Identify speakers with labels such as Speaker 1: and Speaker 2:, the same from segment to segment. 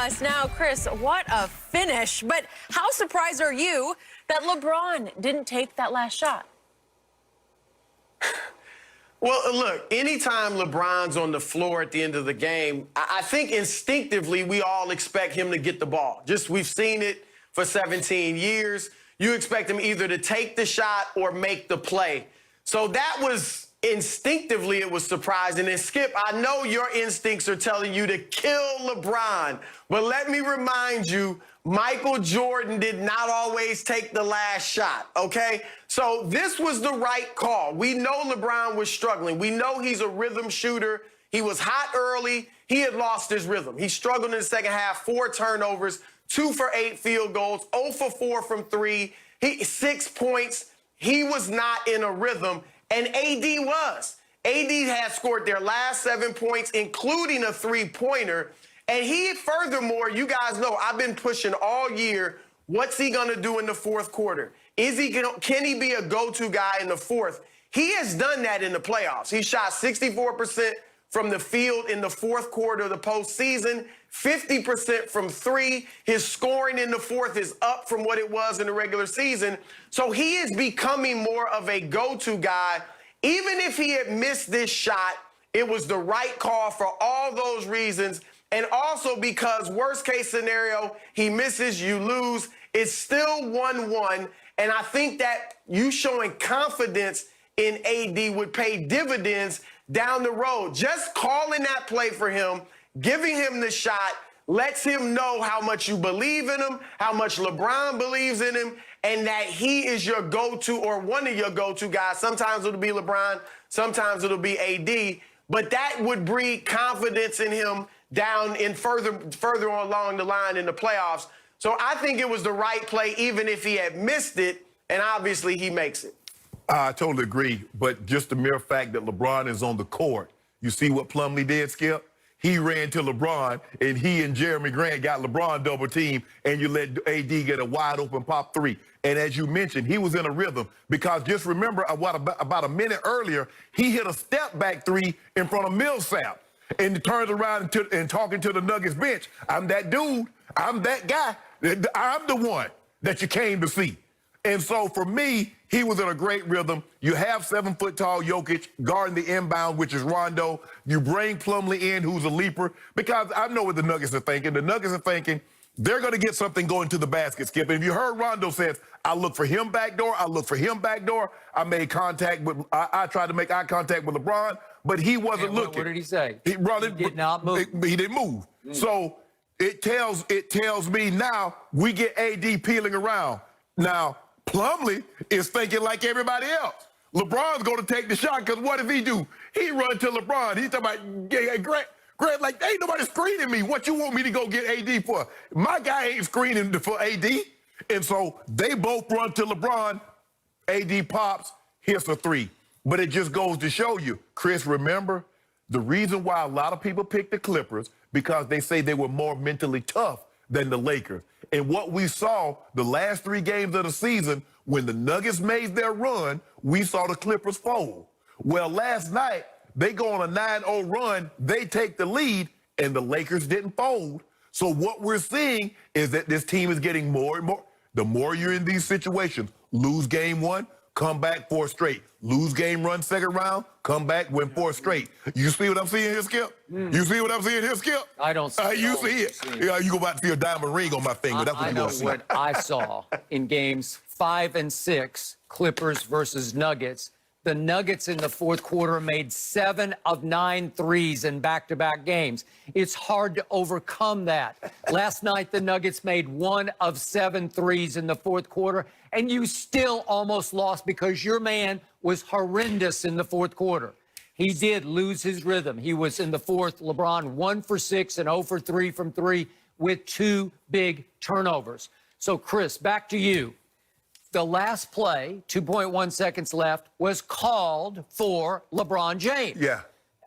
Speaker 1: Us now, Chris, what a finish. But how surprised are you that LeBron didn't take that last shot?
Speaker 2: Well, look, anytime LeBron's on the floor at the end of the game, I think instinctively we all expect him to get the ball. We've seen it for 17 years. You expect him either to take the shot or make the play. So that was instinctively, it was surprising. And Skip, I know your instincts are telling you to kill LeBron, but let me remind you, Michael Jordan did not always take the last shot, okay? So this was the right call. We know LeBron was struggling. We know he's a rhythm shooter. He was hot early. He had lost his rhythm. He struggled in the second half, 4 turnovers, 2 for 8 field goals, 0 for 4 from 3, 6 points. He was not in a rhythm, and AD was. AD had scored their last 7 points, including a three-pointer. And he, furthermore, you guys know, I've been pushing all year, what's he going to do in the fourth quarter? Can he be a go-to guy in the fourth? He has done that in the playoffs. He shot 64% from the field in the fourth quarter of the postseason, 50% from 3. His scoring in the fourth is up from what it was in the regular season. So he is becoming more of a go-to guy. Even if he had missed this shot, it was the right call for all those reasons. And also because worst case scenario, he misses, you lose. It's still 1-1. And I think that you showing confidence in AD would pay dividends down the road. Just calling that play for him, giving him the shot, lets him know how much you believe in him, how much LeBron believes in him, and that he is your go-to or one of your go-to guys. Sometimes it'll be LeBron, sometimes it'll be AD, but that would breed confidence in him down in further along the line in the playoffs. So I think it was the right play, even if he had missed it, and obviously he makes it.
Speaker 3: I totally agree, but just the mere fact that LeBron is on the court, you see what Plumlee did, Skip? He ran to LeBron, and he and Jeremy Grant got LeBron double team, and you let AD get a wide open pop 3. And as you mentioned, he was in a rhythm because just remember about a minute earlier, he hit a step back 3 in front of Millsap. And he turns around and talking to the Nuggets bench. I'm that dude. I'm that guy. I'm the one that you came to see. And so for me, he was in a great rhythm. You have 7-foot-tall Jokic guarding the inbound, which is Rondo. You bring Plumlee in, who's a leaper, because I know what the Nuggets are thinking. The Nuggets are thinking they're going to get something going to the basket, Skip. And if you heard Rondo says, I look for him back door, I look for him back door. I made contact with, I tried to make eye contact with LeBron, but he wasn't looking.
Speaker 4: What did he say?
Speaker 3: He
Speaker 4: did not move.
Speaker 3: He didn't move. So it tells me now we get AD peeling around. Now, Plumlee is thinking like everybody else. LeBron's going to take the shot because what does he do? He run to LeBron. He's talking about, hey, Grant, like, ain't nobody screening me. What you want me to go get AD for? My guy ain't screening for AD. And so they both run to LeBron. AD pops, hits a 3. But it just goes to show you, Chris, remember, the reason why a lot of people pick the Clippers because they say they were more mentally tough than the Lakers. And what we saw the last 3 games of the season, when the Nuggets made their run, we saw the Clippers fold. Well, last night, they go on a 9-0 run, they take the lead, and the Lakers didn't fold. So what we're seeing is that this team is getting more and more. The more you're in these situations, lose game 1, come back 4 straight. Lose game, run second round, come back, win 4 straight. You see what I'm seeing here, Skip? You see what I'm seeing here, Skip?
Speaker 4: I don't see it.
Speaker 3: You see it. Yeah, you go about to see a diamond ring on my finger. That's what you're going to see.
Speaker 4: I know what I saw in games 5 and 6, Clippers versus Nuggets. The Nuggets in the fourth quarter made 7 of 9 threes in back-to-back games. It's hard to overcome that. Last night, the Nuggets made 1 of 7 threes in the fourth quarter, and you still almost lost because your man was horrendous in the fourth quarter. He did lose his rhythm. He was in the fourth, LeBron 1 for 6 and 0 for 3 from 3 with 2 big turnovers. So, Chris, back to you. The last play, 2.1 seconds left, was called for LeBron James.
Speaker 3: Yeah.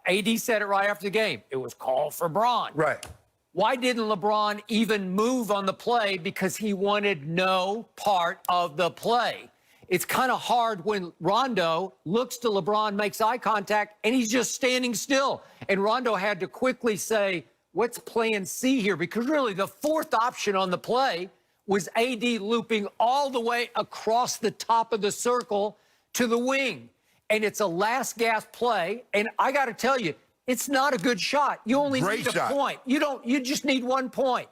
Speaker 4: AD said it right after the game. It was called for Bron.
Speaker 3: Right.
Speaker 4: Why didn't LeBron even move on the play? Because he wanted no part of the play. It's kind of hard when Rondo looks to LeBron, makes eye contact, and he's just standing still. And Rondo had to quickly say, what's plan C here? Because really the fourth option on the play was AD looping all the way across the top of the circle to the wing. And it's a last gasp play. And I got to tell you, it's not a good shot. You only need a point. You just need 1 point.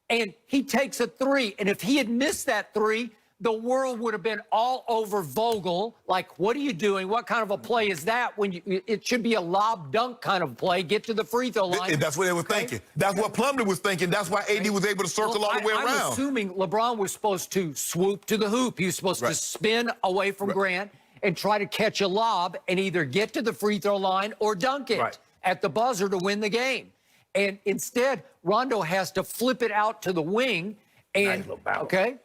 Speaker 4: And he takes a three. And if he had missed that three, the world would have been all over Vogel. Like, what are you doing? What kind of a play is that? When it should be a lob dunk kind of play. Get to the free throw line.
Speaker 3: That's what they were thinking. That's what Plumlee was thinking. That's why AD was able to circle all the way around.
Speaker 4: I'm assuming LeBron was supposed to swoop to the hoop. He was supposed to spin away from Grant and try to catch a lob and either get to the free throw line or dunk it at the buzzer to win the game. And instead, Rondo has to flip it out to the wing. And okay,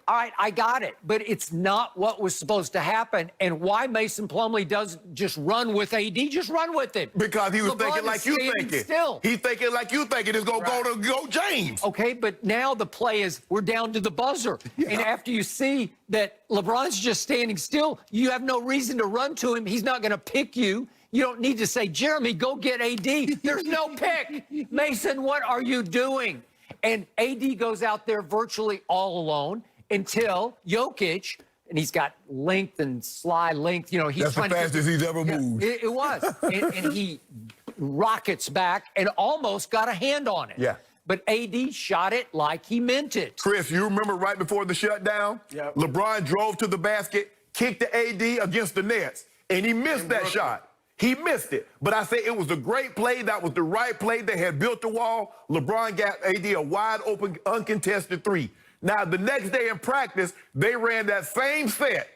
Speaker 4: all right, I got it. But it's not what was supposed to happen. And why Mason Plumlee doesn't just run with AD, just run with it.
Speaker 3: Because he was thinking like you thinking.
Speaker 4: Still.
Speaker 3: He's thinking like you thinking. It's going to go James.
Speaker 4: Okay, but now the play is we're down to the buzzer. And after you see that LeBron's just standing still, you have no reason to run to him. He's not going to pick you. You don't need to say, Jeremy, go get AD. There's no pick. Mason, what are you doing? And AD goes out there virtually all alone until Jokic, and he's got length and slide length. You know, he's
Speaker 3: that's the fastest he's ever moved.
Speaker 4: It was. and he rockets back and almost got a hand on it.
Speaker 3: Yeah.
Speaker 4: But AD shot it like he meant it.
Speaker 3: Chris, you remember right before the shutdown?
Speaker 2: Yep.
Speaker 3: LeBron drove to the basket, kicked the AD against the Nets, and he missed that shot. He missed it. But I say it was a great play. That was the right play. They had built the wall. LeBron got AD a wide open, uncontested three. Now, the next day in practice, they ran that same set.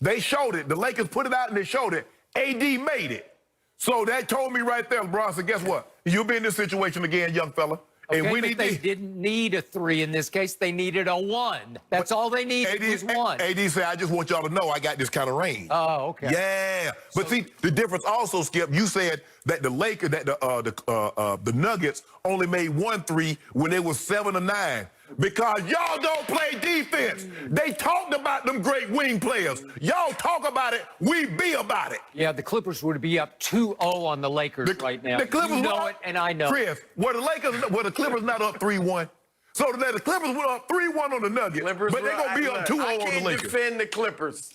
Speaker 3: They showed it. The Lakers put it out and they showed it. AD made it. So that told me right there, LeBron said, guess what? You'll be in this situation again, young fella.
Speaker 4: Okay,
Speaker 3: and
Speaker 4: but they didn't need a three in this case. They needed a one. That's all they needed was one.
Speaker 3: AD said, I just want y'all to know I got this kind of range.
Speaker 4: Oh, okay.
Speaker 3: Yeah. But see, the difference also, Skip, you said that the Lakers, that the Nuggets only made 1 3 when they was 7 or 9. Because y'all don't play defense. They talked about them great wing players. Y'all talk about it, we be about it.
Speaker 4: Yeah, the Clippers would be up 2-0 on the Lakers right now.
Speaker 3: The Clippers
Speaker 4: you know it, and I know.
Speaker 3: Chris, were the Clippers not up 3-1? So the Clippers went up 3-1 on the Nuggets, but they're going to be up 2-0 on the Lakers.
Speaker 2: I can't defend the Clippers.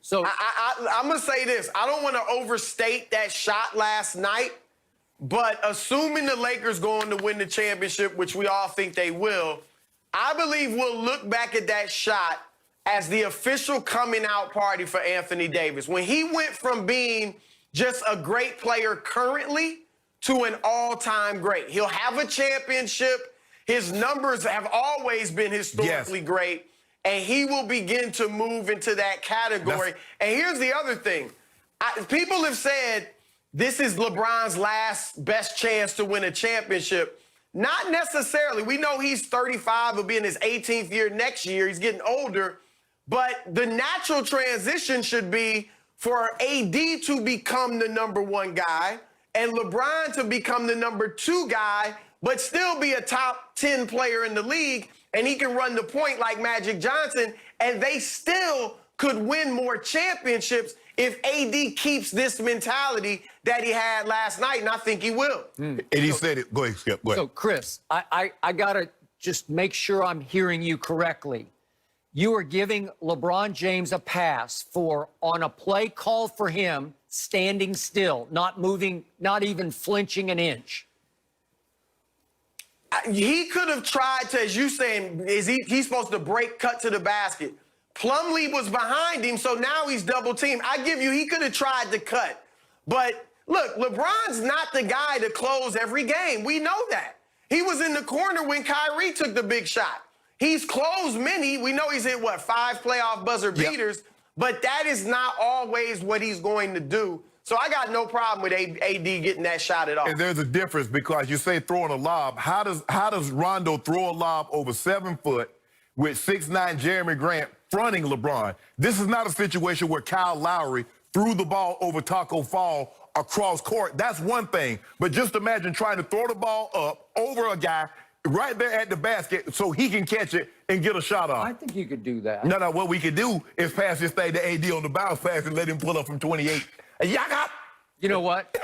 Speaker 4: So
Speaker 2: I'm going to say this. I don't want to overstate that shot last night. But assuming the Lakers going to win the championship, which we all think they will, I believe we'll look back at that shot as the official coming out party for Anthony Davis. When he went from being just a great player currently to an all-time great. He'll have a championship. His numbers have always been historically great. And he will begin to move into that category. And here's the other thing. People have said, this is LeBron's last best chance to win a championship. Not necessarily. We know he's 35, will be in his 18th year next year. He's getting older. But the natural transition should be for AD to become the #1 guy and LeBron to become the #2 guy, but still be a top 10 player in the league. And he can run the point like Magic Johnson, and they still could win more championships if AD keeps this mentality that he had last night, and I think he will.
Speaker 3: And he said it. Go ahead, Skip. Go ahead.
Speaker 4: So, Chris, I got to just make sure I'm hearing you correctly. You are giving LeBron James a pass for, on a play call for him, standing still, not moving, not even flinching an inch.
Speaker 2: He could have tried to, as you saying, he's supposed to break, cut to the basket. Plumlee was behind him, so now he's double teamed. I give you, he could have tried to cut. But look, LeBron's not the guy to close every game. We know that. He was in the corner when Kyrie took the big shot. He's closed many. We know he's hit, 5 playoff buzzer beaters, but that is not always what he's going to do. So I got no problem with AD getting that shot at all.
Speaker 3: And there's a difference because you say throwing a lob. How does Rondo throw a lob over 7 foot with 6'9" Jeremy Grant fronting LeBron? This is not a situation where Kyle Lowry threw the ball over Taco Fall across court. That's one thing. But just imagine trying to throw the ball up over a guy right there at the basket so he can catch it and get a shot off.
Speaker 4: I think you could do that.
Speaker 3: No, what we could do is pass this thing to AD on the bounce pass and let him pull up from 28. And y'all got
Speaker 4: You know what?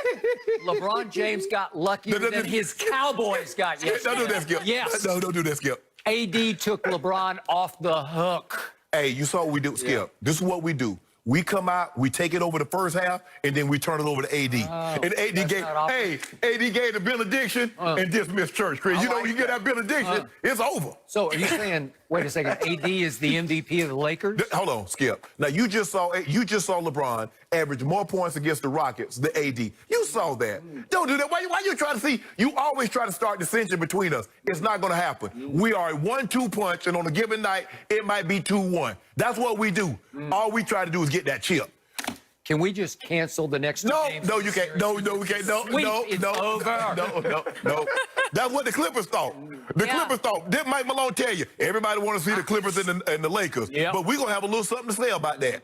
Speaker 4: LeBron James got luckier than his Cowboys got yesterday.
Speaker 3: Don't do that, Skip.
Speaker 4: Yes.
Speaker 3: No, don't do that, Skip.
Speaker 4: AD took LeBron off the hook.
Speaker 3: Hey, you saw what we do, Skip.
Speaker 4: Yeah.
Speaker 3: This is what we do. We come out, we take it over the first half, and then we turn it over to AD. And AD gave the benediction and dismissed church, Chris. You know,
Speaker 4: like
Speaker 3: you get that benediction, it's over.
Speaker 4: So are you saying, wait a second, AD is the MVP of the Lakers?
Speaker 3: Hold on, Skip. Now you just saw LeBron average more points against the Rockets than AD. You saw that. Don't do that. Why you trying to see? You always try to start dissension between us. It's not going to happen. We are a 1-2 punch, and on a given night, it might be 2-1. That's what we do. All we try to do is get that chip.
Speaker 4: Can we just cancel the next two games?
Speaker 3: No, you can't. No, we can't. No. That's what the Clippers thought. The Clippers thought. Didn't Mike Malone tell you? Everybody want to see the Clippers and the Lakers.
Speaker 4: Yep.
Speaker 3: But we're going to have a little something to say about that.